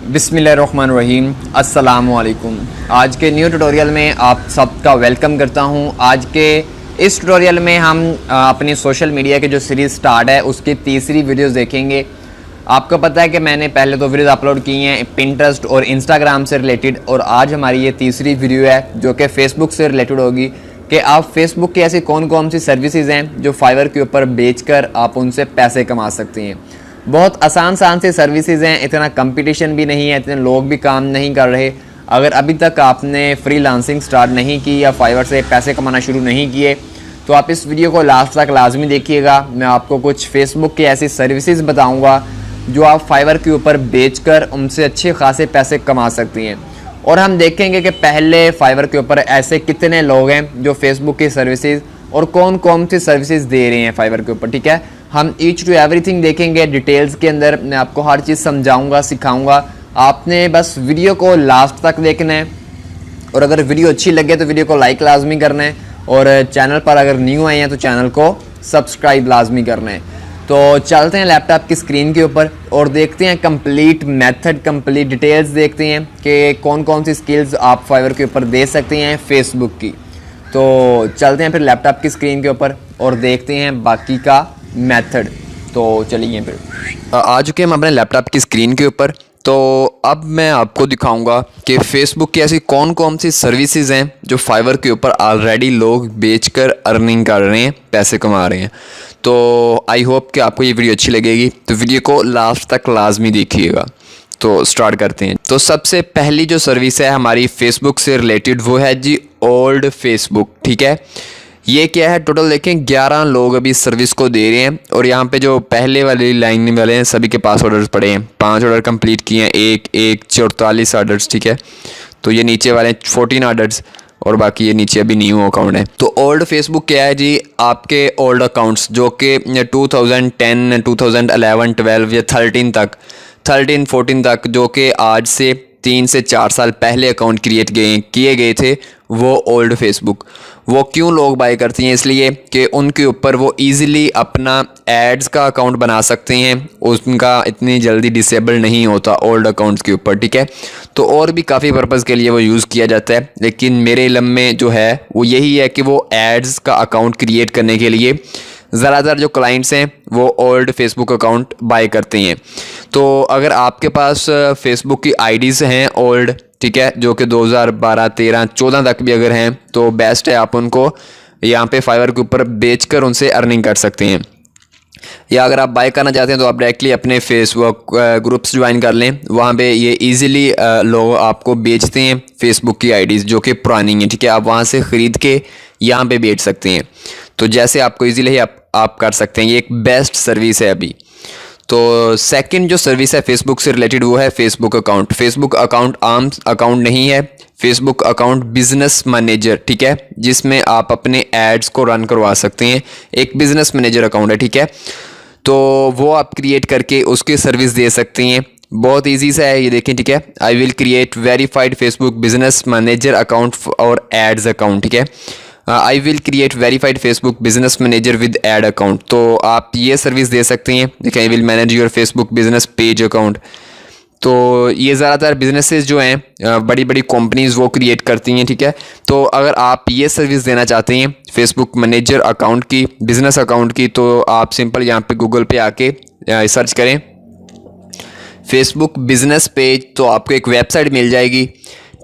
बिस्मिल्लाहिर्रहमानिर्रहीम। अस्सलामुअलैकुम। आज के न्यू ट्यूटोरियल में आप सबका वेलकम करता हूं। आज के इस ट्यूटोरियल में हम अपनी सोशल मीडिया की जो सीरीज़ स्टार्ट है उसकी तीसरी वीडियोस देखेंगे। आपको पता है कि मैंने पहले तो वीडियोस अपलोड की हैं पिंटरेस्ट और इंस्टाग्राम से रिलेटेड, और आज हमारी ये तीसरी वीडियो है जो कि फ़ेसबुक से रिलेटेड होगी कि आप फेसबुक की ऐसी कौन कौन सी सर्विसेज हैं जो फाइवर के ऊपर बेचकर आप उनसे पैसे कमा सकती हैं। बहुत आसान सी सर्विसेज हैं, इतना कंपटीशन भी नहीं है, इतने लोग भी काम नहीं कर रहे। अगर अभी तक आपने फ्रीलांसिंग स्टार्ट नहीं की या फाइवर से पैसे कमाना शुरू नहीं किए तो आप इस वीडियो को लास्ट तक लाजमी देखिएगा। मैं आपको कुछ फेसबुक की ऐसी सर्विसेज बताऊंगा जो आप फाइवर के ऊपर बेचकर उनसे अच्छे खासे पैसे कमा सकती हैं, और हम देखेंगे कि पहले फाइवर के ऊपर ऐसे कितने लोग हैं जो फेसबुक की सर्विसेज और कौन कौन सी सर्विसेज दे रहे हैं फाइवर के ऊपर। ठीक है, हम ईच टू एवरीथिंग देखेंगे डिटेल्स के अंदर। मैं आपको हर चीज़ समझाऊंगा, सिखाऊंगा। आपने बस वीडियो को लास्ट तक देखना है, और अगर वीडियो अच्छी लगे तो वीडियो को लाइक लाजमी करना है, और चैनल पर अगर न्यू आए हैं तो चैनल को सब्सक्राइब लाजमी करना है। तो चलते हैं लैपटॉप की स्क्रीन के ऊपर और देखते हैं कंप्लीट मेथड, कंप्लीट डिटेल्स देखते हैं कि कौन कौन सी स्किल्स आप फाइवर के ऊपर दे सकते हैं फेसबुक की। तो चलते हैं फिर लैपटॉप की स्क्रीन के ऊपर और देखते हैं बाकी का मेथड। तो चलिए फिर आ चुके हम अपने लैपटॉप की स्क्रीन के ऊपर। तो अब मैं आपको दिखाऊंगा कि फेसबुक की ऐसी कौन कौन सी सर्विसेज हैं जो फाइवर के ऊपर ऑलरेडी लोग बेचकर अर्निंग कर रहे हैं, पैसे कमा रहे हैं। तो आई होप कि आपको ये वीडियो अच्छी लगेगी, तो वीडियो को लास्ट तक लाजमी देखिएगा। तो स्टार्ट करते हैं। तो सबसे पहली जो सर्विस है हमारी फेसबुक से रिलेटेड वो है जी ओल्ड फेसबुक। ठीक है, ये क्या है, टोटल देखें 11 लोग अभी इस सर्विस को दे रहे हैं, और यहाँ पे जो पहले वाली लाइन वाले हैं सभी के पास ऑर्डर्स पड़े हैं। 5 ऑर्डर कंप्लीट किए हैं, एक 44 ऑर्डर्स। ठीक है, तो ये नीचे वाले 14 ऑर्डर्स, और बाकी ये नीचे अभी न्यू अकाउंट है। तो ओल्ड फेसबुक क्या है जी, आपके ओल्ड अकाउंट्स जो कि 2010, 2011, 12 या 13, 14 तक, जो कि आज से 3 से 4 साल पहले अकाउंट क्रिएट किए गए थे, वो ओल्ड फेसबुक। वो क्यों लोग बाय करती हैं, इसलिए कि उनके ऊपर वो इजीली अपना एड्स का अकाउंट बना सकते हैं, उनका इतनी जल्दी डिसेबल नहीं होता ओल्ड अकाउंट्स के ऊपर। ठीक है, तो और भी काफ़ी पर्पज़ के लिए वो यूज़ किया जाता है, लेकिन मेरे इल्म में जो है वो यही है कि वो एड्स का अकाउंट क्रिएट करने के लिए ज़्यादातर जो क्लाइंट्स हैं वो ओल्ड फेसबुक अकाउंट बाय करते हैं। तो अगर आपके पास फेसबुक की आईडीज़ हैं ओल्ड, ठीक है, जो कि 2012, 13, 14 तक भी अगर हैं, तो बेस्ट है आप उनको यहाँ पे फाइवर के ऊपर बेचकर उनसे अर्निंग कर सकते हैं। या अगर आप बाय करना चाहते हैं तो आप डायरेक्टली अपने फेसबुक ग्रुप्स ज्वाइन कर लें, वहाँ पे ये इजीली लोग आपको बेचते हैं फेसबुक की आईडीज़ जो कि पुरानी हैं। ठीक है, आप वहाँ से ख़रीद के यहाँ पे बेच सकते हैं। तो जैसे आपको इजीली आप कर सकते हैं, ये एक बेस्ट सर्विस है अभी। तो सेकंड जो सर्विस है फेसबुक से रिलेटेड वो है फेसबुक अकाउंट। फेसबुक अकाउंट आम अकाउंट नहीं है, फेसबुक अकाउंट बिजनेस मैनेजर। ठीक है, जिसमें आप अपने एड्स को रन करवा सकते हैं, एक बिजनेस मैनेजर अकाउंट है। ठीक है, तो वो आप क्रिएट करके उसकी सर्विस दे सकते हैं। बहुत ईजी सा है, ये देखें। ठीक है, आई will create verified Facebook business manager account और एड्स अकाउंट। ठीक है, आई will create verified Facebook business manager with ad account. तो आप ये सर्विस दे सकते हैं। देखिए, I will manage your Facebook business page account. तो ये ज़्यादातर बिजनेसेस जो हैं बड़ी बड़ी कंपनीज वो क्रिएट करती हैं। ठीक है, तो अगर आप ये सर्विस देना चाहते हैं फेसबुक मैनेजर अकाउंट की, बिजनेस अकाउंट की, तो आप सिंपल यहाँ पे गूगल पे आके सर्च करें फेसबुक बिजनेस पेज, तो आपको एक वेबसाइट मिल जाएगी।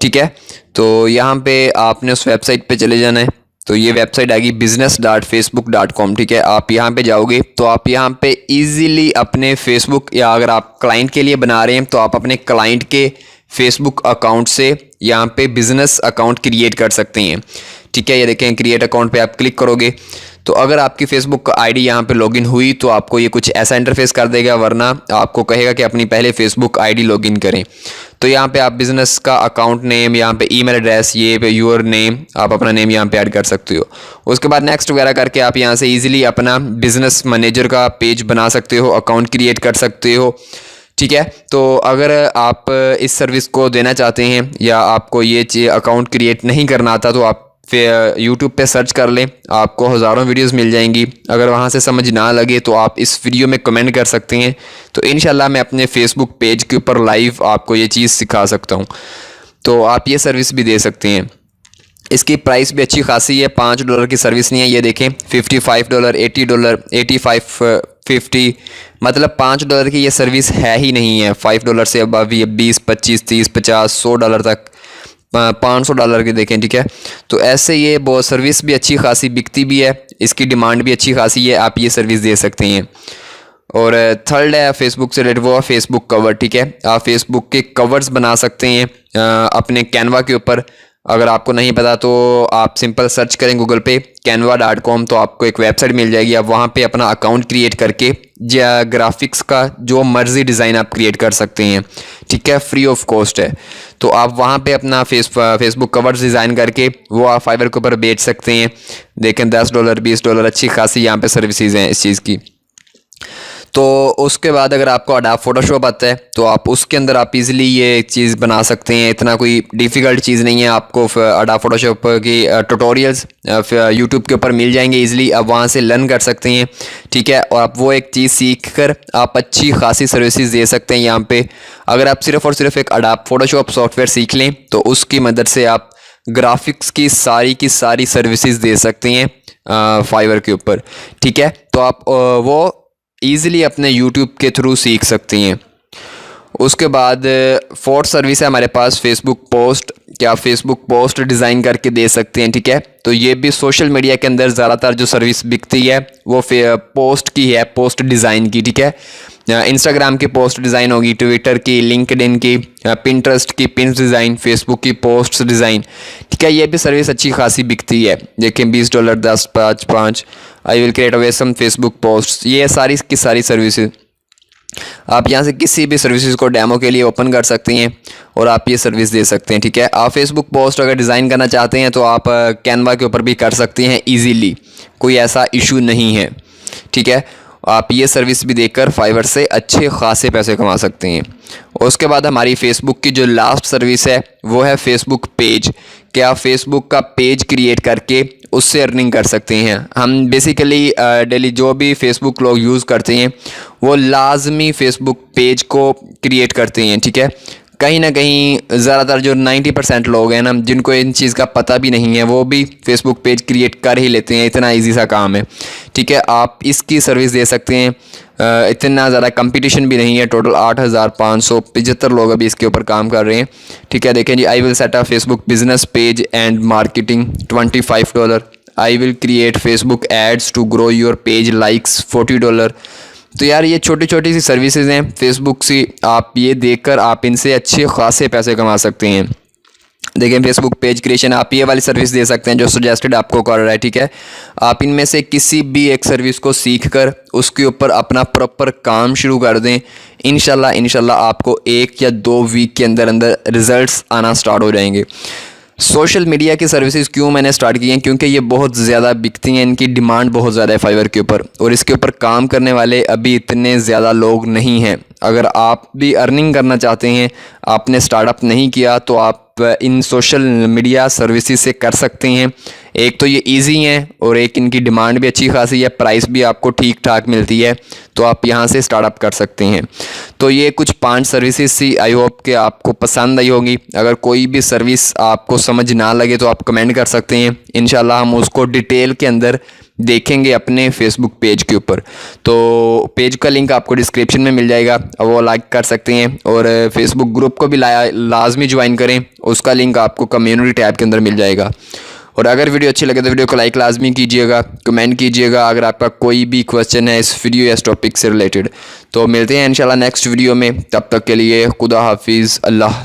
ठीक है, तो यहाँ पे आपने उस वेबसाइट पे चले जाना है। तो ये वेबसाइट आएगी business.facebook.com। ठीक है, आप यहाँ पे जाओगे तो आप यहाँ पे इजीली अपने फेसबुक, या अगर आप क्लाइंट के लिए बना रहे हैं तो आप अपने क्लाइंट के फेसबुक अकाउंट से यहाँ पे बिजनेस अकाउंट क्रिएट कर सकते हैं। ठीक है, ये देखें, क्रिएट अकाउंट पे आप क्लिक करोगे तो अगर आपकी फेसबुक आईडी यहाँ पे लॉगिन हुई तो आपको ये कुछ ऐसा इंटरफेस कर देगा, वरना आपको कहेगा कि अपनी पहले फेसबुक आईडी लॉगिन करें। तो यहाँ पे आप बिजनेस का अकाउंट नेम, यहाँ पे ईमेल एड्रेस, ये पे योर नेम, आप अपना नेम यहाँ पे ऐड कर सकते हो। उसके बाद नेक्स्ट वगैरह करके आप यहाँ से इजीली अपना बिजनेस मैनेजर का पेज बना सकते हो, अकाउंट क्रिएट कर सकते हो। ठीक है, तो अगर आप इस सर्विस को देना चाहते हैं या आपको ये अकाउंट क्रिएट नहीं करना आता तो आप यूट्यूब पे सर्च कर लें, आपको हज़ारों वीडियोस मिल जाएंगी। अगर वहाँ से समझ ना लगे तो आप इस वीडियो में कमेंट कर सकते हैं, तो इंशाल्लाह मैं अपने फेसबुक पेज के ऊपर लाइव आपको ये चीज़ सिखा सकता हूँ। तो आप ये सर्विस भी दे सकते हैं। इसकी प्राइस भी अच्छी खासी है, $5 की सर्विस नहीं है। ये देखें, $55, $80, 85, 50, मतलब $5 की ये सर्विस है ही नहीं है। $5 से अब ये 20, 25, 30, 50, $100 तक, $500 के देखें, ठीक है। तो ऐसे ये बहुत सर्विस भी अच्छी खासी बिकती भी है, इसकी डिमांड भी अच्छी खासी है, आप ये सर्विस दे सकते हैं। और थर्ड है फेसबुक से रिलेटेड, वो है फेसबुक कवर, ठीक है। आप फेसबुक के कवर्स बना सकते हैं अपने कैनवा के ऊपर। अगर आपको नहीं पता तो आप सिंपल सर्च करें गूगल पे canva.com, तो आपको एक वेबसाइट मिल जाएगी। आप वहाँ पे अपना अकाउंट क्रिएट करके ग्राफिक्स का जो मर्जी डिज़ाइन आप क्रिएट कर सकते हैं, ठीक है, फ्री ऑफ कॉस्ट है। तो आप वहाँ पे अपना फेसबुक कवर्स डिज़ाइन करके वो आप फाइवर के ऊपर बेच सकते हैं। देखें, $10, $20 अच्छी खासी यहाँ पे सर्विसेज हैं इस चीज़ की। तो उसके बाद अगर आपको अडोब फोटोशॉप आता है तो आप उसके अंदर आप इजीली ये चीज़ बना सकते हैं। इतना कोई डिफ़िकल्ट चीज़ नहीं है। आपको अडोब फोटोशॉप की ट्यूटोरियल्स यूट्यूब के ऊपर मिल जाएंगे इजीली, आप वहाँ से लर्न कर सकते हैं, ठीक है। और आप वो एक चीज़ सीख कर आप अच्छी खासी सर्विसेज दे सकते हैं यहाँ पे। अगर आप सिर्फ़ और सिर्फ एक अडोब फोटोशॉप सॉफ्टवेयर सीख लें तो उसकी मदद से आप ग्राफिक्स की सारी सर्विसेज दे सकते हैं फाइवर के ऊपर, ठीक है। तो आप वो ईज़िली अपने यूट्यूब के थ्रू सीख सकती हैं। उसके बाद फोर्थ सर्विस है हमारे पास फेसबुक पोस्ट, कि आप फेसबुक पोस्ट डिज़ाइन करके दे सकते हैं, ठीक है। तो ये भी सोशल मीडिया के अंदर ज़्यादातर जो सर्विस बिकती है वो पोस्ट की है, पोस्ट डिज़ाइन की, ठीक है। इंस्टाग्राम की पोस्ट डिज़ाइन होगी, ट्विटर की, लिंक्डइन की, पिंटरेस्ट की पिन्स डिज़ाइन, फेसबुक की पोस्ट डिज़ाइन, ठीक है। ये भी सर्विस अच्छी खासी बिकती है। देखें, $20, 10, 5, I will create a some Facebook post, ये सारी की सारी सर्विसेज आप यहाँ से किसी भी सर्विसेज को डेमो के लिए ओपन कर सकते हैं और आप ये सर्विस दे सकते हैं, ठीक है। आप फेसबुक पोस्ट अगर डिज़ाइन करना चाहते हैं तो आप कैनवा के ऊपर भी कर सकते हैं इजीली, कोई ऐसा इशू नहीं है, ठीक है। आप ये सर्विस भी देकर फाइवर से अच्छे खासे पैसे कमा सकते हैं। उसके बाद हमारी फेसबुक की जो लास्ट सर्विस है वो है फेसबुक पेज, कि आप फेसबुक का पेज क्रिएट करके उससे अर्निंग कर सकते हैं। हम बेसिकली डेली जो भी फेसबुक लोग यूज़ करते हैं वो लाजमी फेसबुक पेज को क्रिएट करते हैं, ठीक है। कहीं ना कहीं ज़्यादातर जो 90% लोग हैं ना, जिनको इन चीज़ का पता भी नहीं है, वो भी फेसबुक पेज क्रिएट कर ही लेते हैं। इतना इजी सा काम है, ठीक है। आप इसकी सर्विस दे सकते हैं। इतना ज़्यादा कंपटीशन भी नहीं है। टोटल 8,575 लोग अभी इसके ऊपर काम कर रहे हैं, ठीक है। देखें जी, I will set a Facebook business page and marketing $25, I will create Facebook ads to grow your page likes $40। तो यार ये छोटी छोटी सी सर्विसेज हैं फेसबुक से, आप ये देखकर आप इनसे अच्छे खासे पैसे कमा सकते हैं। देखें, फेसबुक पेज क्रिएशन आप ये वाली सर्विस दे सकते हैं जो सजेस्टेड आपको कर रहा है, ठीक है। आप इनमें से किसी भी एक सर्विस को सीखकर उसके ऊपर अपना प्रॉपर काम शुरू कर दें। इंशाल्लाह आपको 1 या 2 वीक के अंदर अंदर रिजल्ट्स आना स्टार्ट हो जाएंगे। सोशल मीडिया की सर्विसेज क्यों मैंने स्टार्ट की हैं, क्योंकि ये बहुत ज़्यादा बिकती हैं, इनकी डिमांड बहुत ज़्यादा है फाइवर के ऊपर, और इसके ऊपर काम करने वाले अभी इतने ज़्यादा लोग नहीं हैं। अगर आप भी अर्निंग करना चाहते हैं, आपने स्टार्टअप नहीं किया, तो आप इन सोशल मीडिया सर्विसेज से कर सकते हैं। एक तो ये इजी हैं और एक इनकी डिमांड भी अच्छी खासी है, प्राइस भी आपको ठीक ठाक मिलती है, तो आप यहाँ से स्टार्टअप कर सकते हैं। तो ये कुछ 5 सर्विसेज थी, आई होप कि आपको पसंद आई होगी। अगर कोई भी सर्विस आपको समझ ना लगे तो आप कमेंट कर सकते हैं, इंशाल्लाह हम उसको डिटेल के अंदर देखेंगे अपने फेसबुक पेज के ऊपर। तो पेज का लिंक आपको डिस्क्रिप्शन में मिल जाएगा, वो लाइक कर सकते हैं। और फेसबुक ग्रुप को भी लाजमी ज्वाइन करें, उसका लिंक आपको कम्युनिटी टैब के अंदर मिल जाएगा। और अगर वीडियो अच्छी लगे तो वीडियो को लाइक लाजमी कीजिएगा, कमेंट कीजिएगा अगर आपका कोई भी क्वेश्चन है इस वीडियो या इस टॉपिक से रिलेटेड। तो मिलते हैं इंशाल्लाह नेक्स्ट वीडियो में, तब तक के लिए खुदा हाफिज़, अल्लाह।